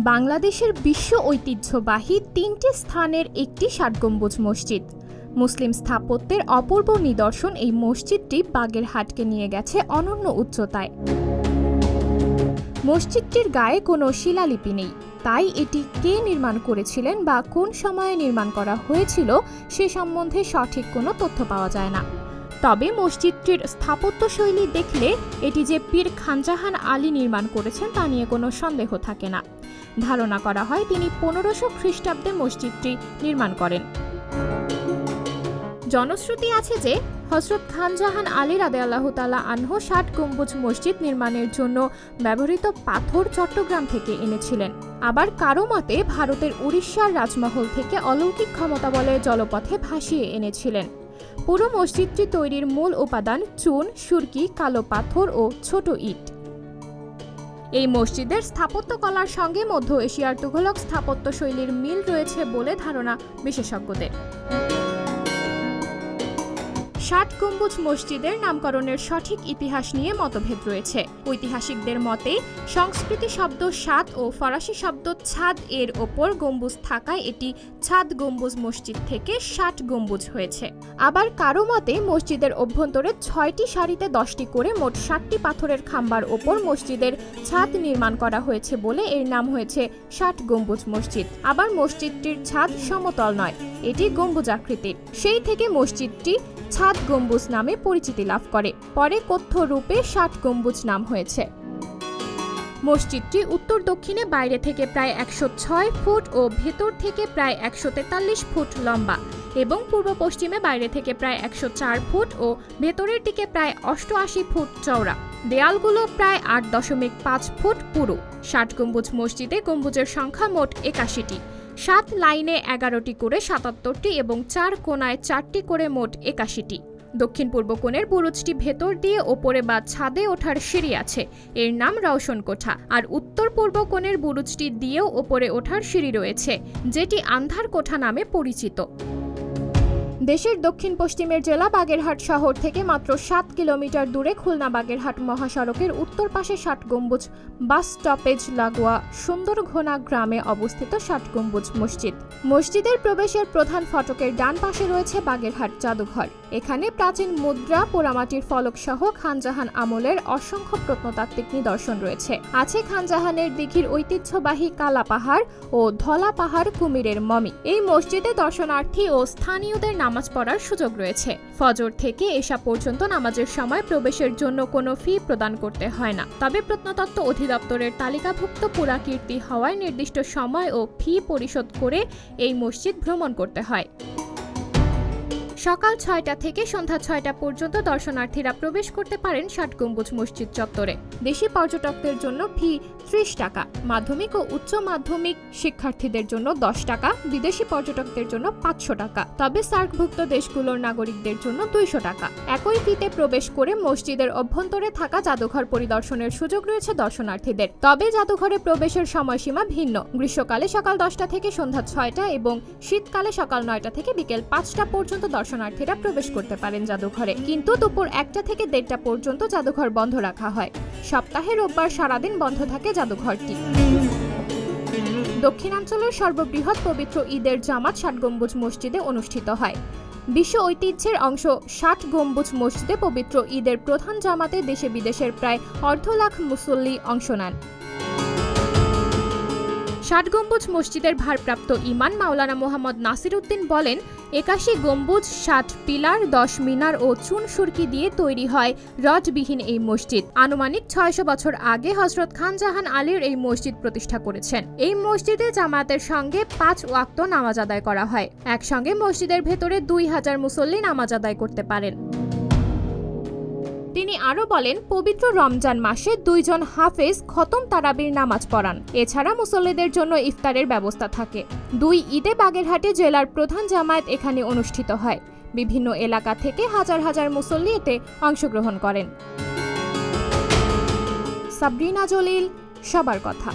বাংলাদেশের বিশ্ব ঐতিহ্যবাহী তিনটি স্থানের একটি ৬০ গম্বুজ মসজিদ। মুসলিম স্থাপত্যের অপূর্ব নিদর্শন এই মসজিদটি বাগেরহাটকে নিয়ে গেছে অনন্য উচ্চতায়। মসজিদটির গায়ে কোনো শিলালিপি নেই, তাই এটি কে নির্মাণ করেছিলেন বা কোন সময়ে নির্মাণ করা হয়েছিল সে সম্বন্ধে সঠিক কোনো তথ্য পাওয়া যায় না। তবে মসজিদটির স্থাপত্যশৈলী দেখলে এটি যে পীর খানজাহান আলী নির্মাণ করেছেন তা নিয়ে কোনো সন্দেহ থাকে না। ধারণা করা হয় তিনি ১৫০০ খ্রিস্টাব্দে মসজিদটি নির্মাণ করেন। জনশ্রুতি আছে যে হযরত খানজাহান আলী রাদিয়াল্লাহু তাআলা আনহু ৬০ গম্বুজ মসজিদ নির্মাণের জন্য ব্যবহৃত পাথর চট্টগ্রাম থেকে এনেছিলেন। আবার কারো মতে ভারতের উড়িষ্যার রাজমহল থেকে অলৌকিক ক্ষমতা বলে জলপথে ভাসিয়ে এনেছিলেন। পুরো মসজিদটি তৈরির মূল উপাদান চুন, সুরকি, কালো পাথর ও ছোট ইট। এই মসজিদের স্থাপত্যকলার সঙ্গে মধ্য এশিয়ার তুঘলক স্থাপত্যশৈলীর মিল রয়েছে বলে ধারণা বিশেষজ্ঞদের। ৬০ গম্বুজ মসজিদের নামকরণের সঠিক ইতিহাস নিয়ে মতভেদ রয়েছে। ঐতিহাসিকদের মতে সংস্কৃত শব্দ সাত ও ফরাসি শব্দ ছাদ এর ওপর গম্বুজ থাকায় এটি ছাদ গম্বুজ মসজিদ থেকে ৬০ গম্বুজ হয়েছে। আবার কারো মতে মসজিদের অভ্যন্তরে ৬টি সারিতে ১০টি করে মোট ৬০টি পাথরের খাম্বার ওপর মসজিদের ছাদ নির্মাণ করা হয়েছে বলে এর নাম হয়েছে ৬০ গম্বুজ মসজিদ। আবার মসজিদটির ছাদ সমতল নয়, এটি গম্বুজাকৃতির। সেই থেকে মসজিদটি ছাদ গম্বুজ নামে পরিচিতি লাভ করে। পরে কথ্য রূপে ৬০ গম্বুজ নাম হয়েছে। মসজিদটি উত্তর দক্ষিণে বাইরে থেকে প্রায় ১০৬ ফুট ও ভেতর থেকে প্রায় ১৪৩ ফুট লম্বা এবং পূর্ব পশ্চিমে বাইরে থেকে প্রায় ১০৪ ফুট ও ভেতরের দিকে প্রায় ৮৮ ফুট চওড়া। দেয়ালগুলো প্রায় ৮.৫ ফুট পুরু। ৬০ গম্বুজ মসজিদে গম্বুজের সংখ্যা মোট ৮১টি। ৭ লাইনে ১১টি করে ৭৭টি এবং ৪ কোণায় ৪টি করে মোট ৮১টি। দক্ষিণ পূর্ব কোণের বুরুজটি ভেতর দিয়ে ওপরে বা ছাদে ওঠার সিঁড়ি আছে, এর নাম রওশন কোঠা। আর উত্তর পূর্ব কোণের বুরুজটি দিয়েও ওপরে ওঠার সিঁড়ি রয়েছে, যেটি আন্ধার কোঠা নামে পরিচিত। দেশের দক্ষিণ পশ্চিমের জেলা বাগেরহাট শহর থেকে মাত্র ৭ কিলোমিটার দূরে খুলনা বাগেরহাট মহাসড়কের উত্তর পাশে ৬০ গম্বুজ বাস স্টপেজ লাগোয়া সুন্দরঘোনা গ্রামে অবস্থিত ৬০ গম্বুজ মসজিদ। মসজিদের প্রবেশের প্রধান ফটকের ডান পাশে রয়েছে বাগেরহাট জাদুঘর। এখানে প্রাচীন মুদ্রা, পোড়ামাটির ফলক সহ খানজাহান আমলের অসংখ্য প্রত্নতাত্ত্বিক নিদর্শন রয়েছে। আছে খানজাহানের দিঘির ঐতিহ্যবাহী কালা পাহাড় ও ধলা পাহাড় কুমিরের মমি। এই মসজিদে দর্শনার্থী ও স্থানীয়দের নামাজ পড়ার সুযোগ রয়েছে। ফজর থেকে এশা পর্যন্ত নামাজের সময় প্রবেশের জন্য কোনো ফি প্রদান করতে হয় না। তবে প্রত্নতত্ত্ব অধিদপ্তরের তালিকাভুক্ত পুরাকীর্তি হওয়ায় নির্দিষ্ট সময় ও ফি পরিশোধ করে এই মসজিদ ভ্রমণ করতে হয়। সকাল ৬টা থেকে সন্ধ্যা ৬টা পর্যন্ত দর্শনার্থীরা প্রবেশ করতে পারেন ৬০ গম্বুজ মসজিদ চত্বরে। দেশি পর্যটকদের জন্য ফি ৩০ টাকা, মাধ্যমিক ও উচ্চ মাধ্যমিক শিক্ষার্থীদের জন্য ১০ টাকা, বিদেশি পর্যটকদের জন্য ৫০০ টাকা। তবে সার্কভুক্ত দেশগুলোর নাগরিকদের জন্য ২০০ টাকা। একই ফিতে প্রবেশ করে মসজিদের অভ্যন্তরে থাকা জাদুঘর পরিদর্শনের সুযোগ রয়েছে দর্শনার্থীদের। তবে জাদুঘরে প্রবেশের সময়সীমা ভিন্ন। গ্রীষ্মকালে সকাল ১০টা থেকে সন্ধ্যা ৬টা এবং শীতকালে সকাল ৯টা থেকে বিকেল ৫টা পর্যন্ত দর্শনার্থীরা প্রবেশ করতে পারেন জাদুঘরে। কিন্তু দুপুর ১টা থেকে ১:৩০ পর্যন্ত জাদুঘর বন্ধ রাখা হয়। সপ্তাহে রোববার সারাদিন বন্ধ থাকে জাদুঘরটি। দক্ষিণাঞ্চলের সর্ববৃহৎ পবিত্র ঈদের জামাত ৬০ গম্বুজ মসজিদে অনুষ্ঠিত হয়। বিশ্ব ঐতিহ্যের অংশ ৬০ গম্বুজ মসজিদে পবিত্র ঈদের প্রধান জামাতে দেশে বিদেশের প্রায় ১.৫ লাখ মুসল্লি অংশ নেন। ৬০ গম্বুজ মসজিদের ভারপ্রাপ্ত ইমাম মাওলানা মোহাম্মদ নাসির উদ্দিন বলেন, ৮১ গম্বুজ, ৬০ পিলার, ১০ মিনার ও চুন সুরকি দিয়ে তৈরি হয় রডবিহীন এই মসজিদ। আনুমানিক ৬০০ বছর আগে হযরত খানজাহান আলীর এই মসজিদ প্রতিষ্ঠা করেছেন। এই মসজিদে জামাতের সঙ্গে ৫ ওয়াক্ত নামাজ আদায় করা হয়। একসঙ্গে মসজিদের ভেতরে ২,০০০ মুসল্লি নামাজ আদায় করতে পারেন। তিনি আরও বলেন, পবিত্র রমজান মাসে ২ জন হাফেজ খতম তারাবির নামাজ পড়ান। এছাড়া মুসল্লিদের জন্য ইফতারের ব্যবস্থা থাকে। ২ ঈদে বাগেরহাটে জেলার প্রধান জামায়াত এখানে অনুষ্ঠিত হয়। বিভিন্ন এলাকা থেকে হাজার হাজার মুসল্লি এতে অংশগ্রহণ করেন। সাবরিনা জলিল, সবার কথা।